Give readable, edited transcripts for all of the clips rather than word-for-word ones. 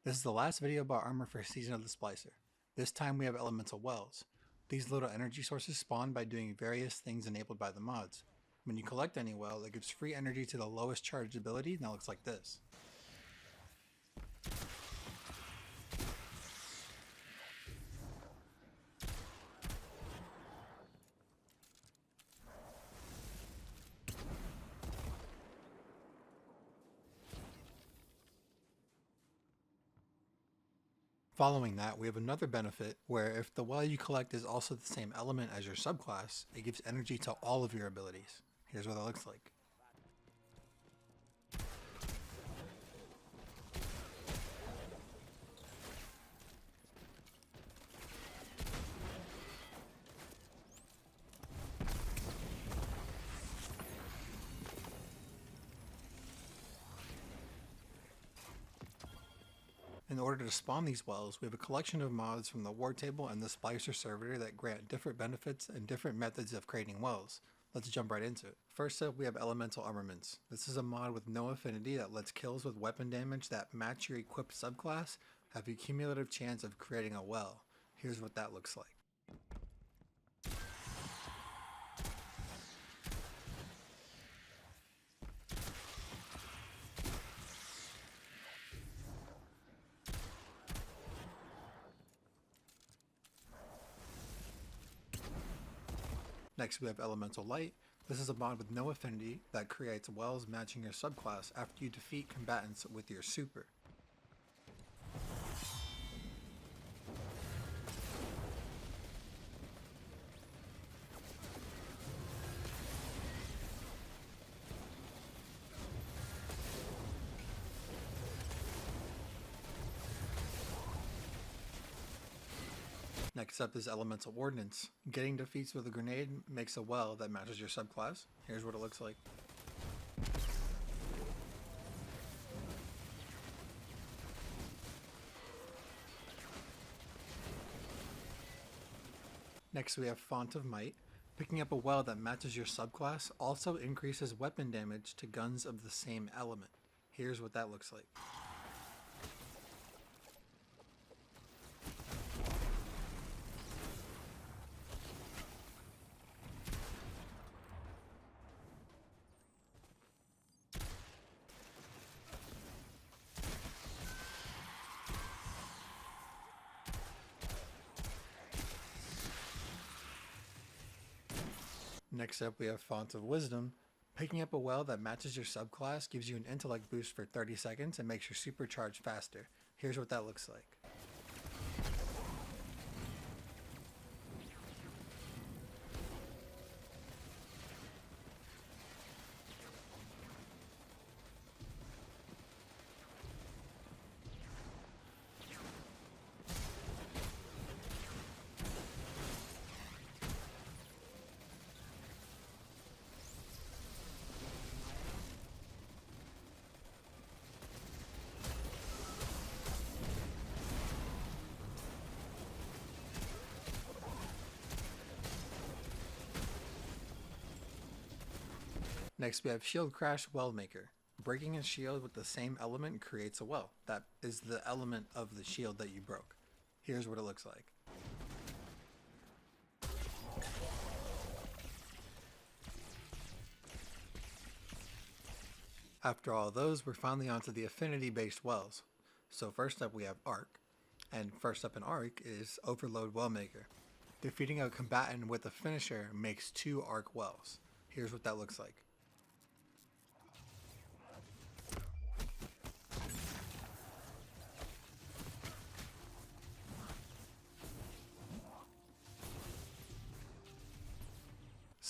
This is the last video about armor for Season of the Splicer. This time we have elemental wells. These little energy sources spawn by doing various things enabled by the mods. When you collect any well, it gives free energy to the lowest charged ability, and that looks like this. Following that, we have another benefit where if the well you collect is also the same element as your subclass, it gives energy to all of your abilities. Here's what it looks like. In order to spawn these wells, we have a collection of mods from the War Table and the Splicer server that grant different benefits and different methods of creating wells. Let's jump right into it. First up, we have Elemental Armaments. This is a mod with no affinity that lets kills with weapon damage that match your equipped subclass have a cumulative chance of creating a well. Here's what that looks like. Next we have Elemental Light. This is a mod with no affinity that creates wells matching your subclass after you defeat combatants with your super. Next up is Elemental Ordnance. Getting defeats with a grenade makes a well that matches your subclass. Here's what it looks like. Next we have Font of Might. Picking up a well that matches your subclass also increases weapon damage to guns of the same element. Here's what that looks like. Next up we have Font of Wisdom. Picking up a well that matches your subclass gives you an intellect boost for 30 seconds and makes your supercharge faster. Here's what that looks like. Next we have Shield Crash Well Maker. Breaking a shield with the same element creates a well. That is the element of the shield that you broke. Here's what it looks like. After all those, we're finally onto the affinity based wells. So first up we have Arc. And first up in Arc is Overload Wellmaker. Defeating a combatant with a finisher makes 2 Arc wells. Here's what that looks like.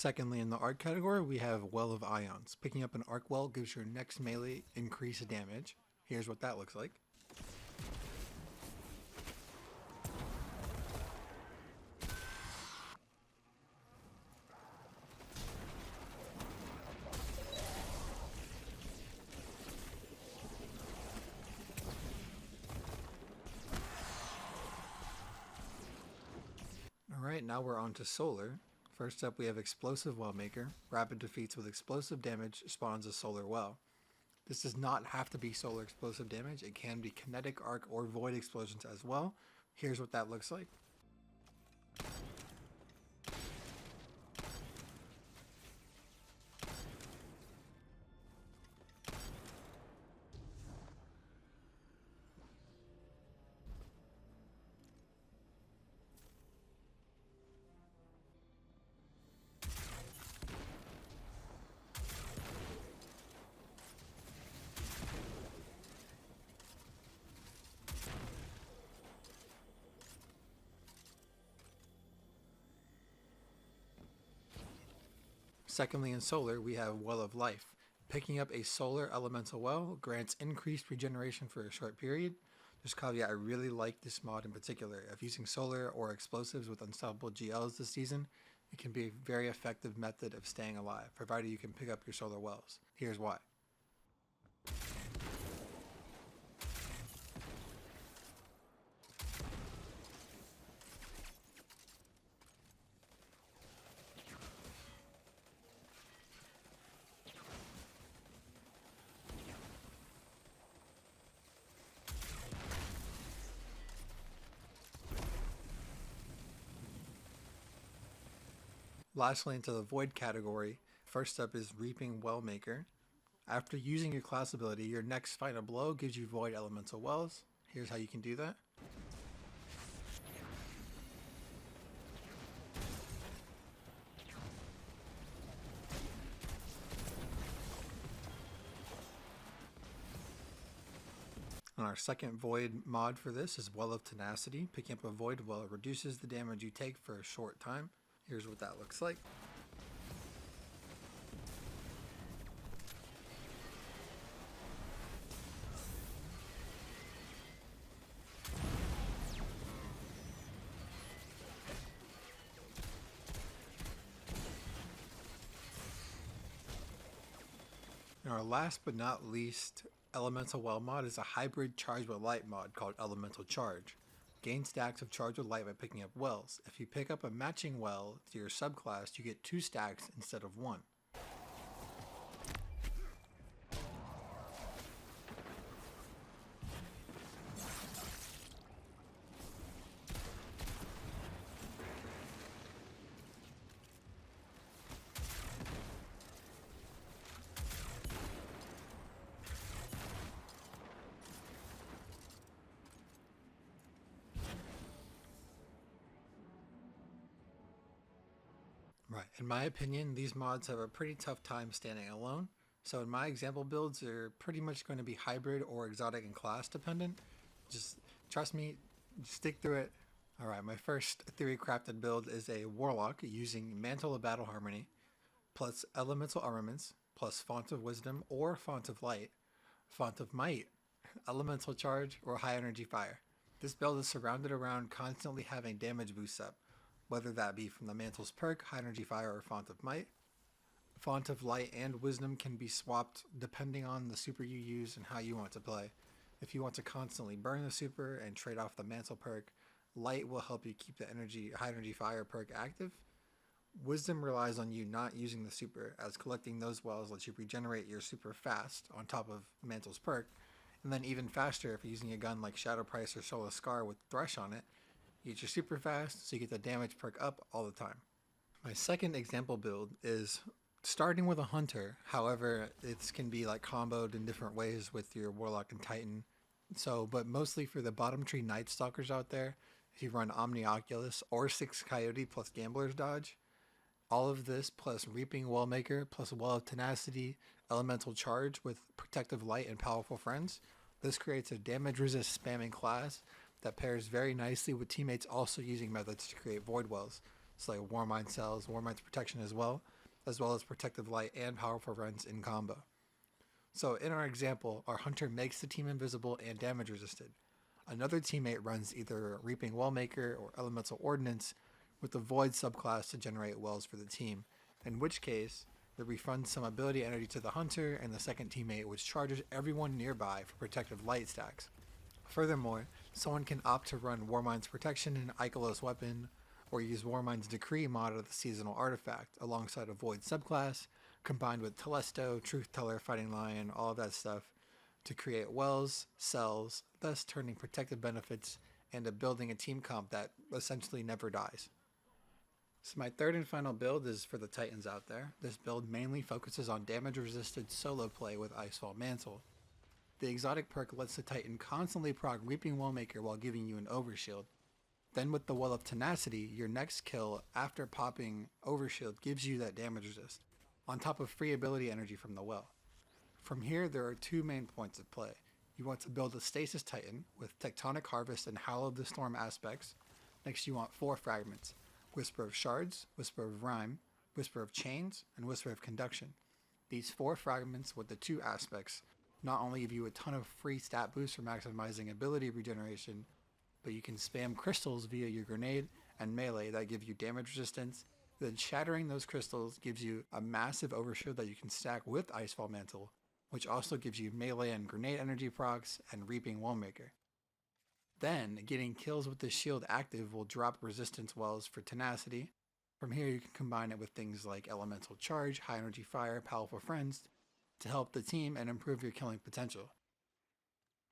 Secondly, in the Arc category, we have Well of Ions. Picking up an Arc Well gives your next melee increased damage. Here's what that looks like. Alright, now we're on to Solar. First up we have Explosive Well Maker. Rapid defeats with explosive damage spawns a solar well. This does not have to be solar explosive damage. It can be kinetic, arc, or void explosions as well. Here's what that looks like. Secondly, in solar, we have Well of Life. Picking up a solar elemental well grants increased regeneration for a short period. Just caveat, I really like this mod in particular. If using solar or explosives with unstoppable GLs this season, it can be a very effective method of staying alive, provided you can pick up your solar wells. Here's why. Lastly, into the Void category, first up is Reaping Wellmaker. After using your class ability, your next final blow gives you Void Elemental Wells. Here's how you can do that. And our second Void mod for this is Well of Tenacity. Picking up a Void Well reduces the damage you take for a short time. Here's what that looks like. And our last but not least Elemental Well mod is a hybrid Charge with Light mod called Elemental Charge. Gain stacks of Charge with Light by picking up wells. If you pick up a matching well to your subclass, you get 2 stacks instead of 1. Right. In my opinion, these mods have a pretty tough time standing alone. So in my example builds, they're pretty much going to be hybrid or exotic and class dependent. Just trust me, stick through it. Alright, my first theory crafted build is a Warlock using Mantle of Battle Harmony, plus Elemental Armaments, plus Font of Wisdom or Font of Light, Font of Might, Elemental Charge, or High Energy Fire. This build is surrounded around constantly having damage boosts up, whether that be from the Mantle's perk, High Energy Fire, or Font of Might. Font of Light and Wisdom can be swapped depending on the super you use and how you want to play. If you want to constantly burn the super and trade off the Mantle perk, Light will help you keep the High Energy Fire perk active. Wisdom relies on you not using the super, as collecting those wells lets you regenerate your super fast on top of Mantle's perk, and then even faster if you're using a gun like Shadow Price or Solar Scar with Thresh on it. You get your super fast, so you get the damage perk up all the time. My second example build is starting with a Hunter, however, it can be like comboed in different ways with your Warlock and Titan. But mostly for the bottom tree Night Stalkers out there, if you run Omni Oculus or 6 Coyote plus Gambler's Dodge, all of this plus Reaping Wellmaker plus Well of Tenacity, Elemental Charge with Protective Light and Powerful Friends, this creates a damage resist spamming class that pairs very nicely with teammates also using methods to create Void Wells. So like Warmind Cells, Warmind's Protection as well as Protective Light and Powerful Friends in combo. So in our example, our Hunter makes the team invisible and damage resisted. Another teammate runs either Reaping Wellmaker or Elemental Ordnance with the Void subclass to generate wells for the team, in which case they refund some ability energy to the Hunter and the second teammate, which charges everyone nearby for Protective Light stacks. Furthermore, someone can opt to run Warmind's Protection and Ikelos Weapon, or use Warmind's Decree mod of the Seasonal Artifact alongside a Void subclass, combined with Telesto, Truth Teller, Fighting Lion, all of that stuff, to create wells, cells, thus turning protective benefits into building a team comp that essentially never dies. So my third and final build is for the Titans out there. This build mainly focuses on damage resisted solo play with Icefall Mantle. The exotic perk lets the Titan constantly proc Reaping Wellmaker while giving you an overshield. Then with the Well of Tenacity, your next kill after popping overshield gives you that damage resist, on top of free ability energy from the well. From here, there are two main points of play. You want to build a Stasis Titan with Tectonic Harvest and Howl of the Storm aspects. Next you want 4 fragments: Whisper of Shards, Whisper of Rhyme, Whisper of Chains, and Whisper of Conduction. These 4 fragments with the 2 aspects not only give you a ton of free stat boosts for maximizing ability regeneration, but you can spam crystals via your grenade and melee that give you damage resistance. Then shattering those crystals gives you a massive overshield that you can stack with Icefall Mantle, which also gives you melee and grenade energy procs and Reaping Wellmaker. Then, getting kills with the shield active will drop resistance wells for tenacity. From here you can combine it with things like Elemental Charge, High Energy Fire, Powerful Friends to help the team and improve your killing potential.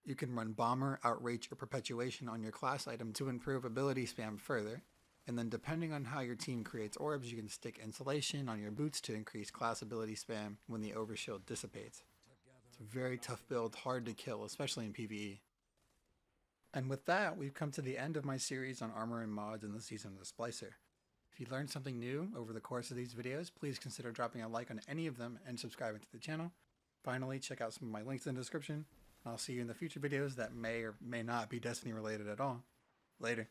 You can run Bomber, Outrage, or Perpetuation on your class item to improve ability spam further, and then depending on how your team creates orbs, you can stick Insulation on your boots to increase class ability spam when the overshield dissipates. It's a very tough build, hard to kill, especially in PvE. And with that, we've come to the end of my series on armor and mods in the Season of the Splicer. If you learned something new over the course of these videos, please consider dropping a like on any of them and subscribing to the channel. Finally, check out some of my links in the description, and I'll see you in the future videos that may or may not be Destiny related at all. Later.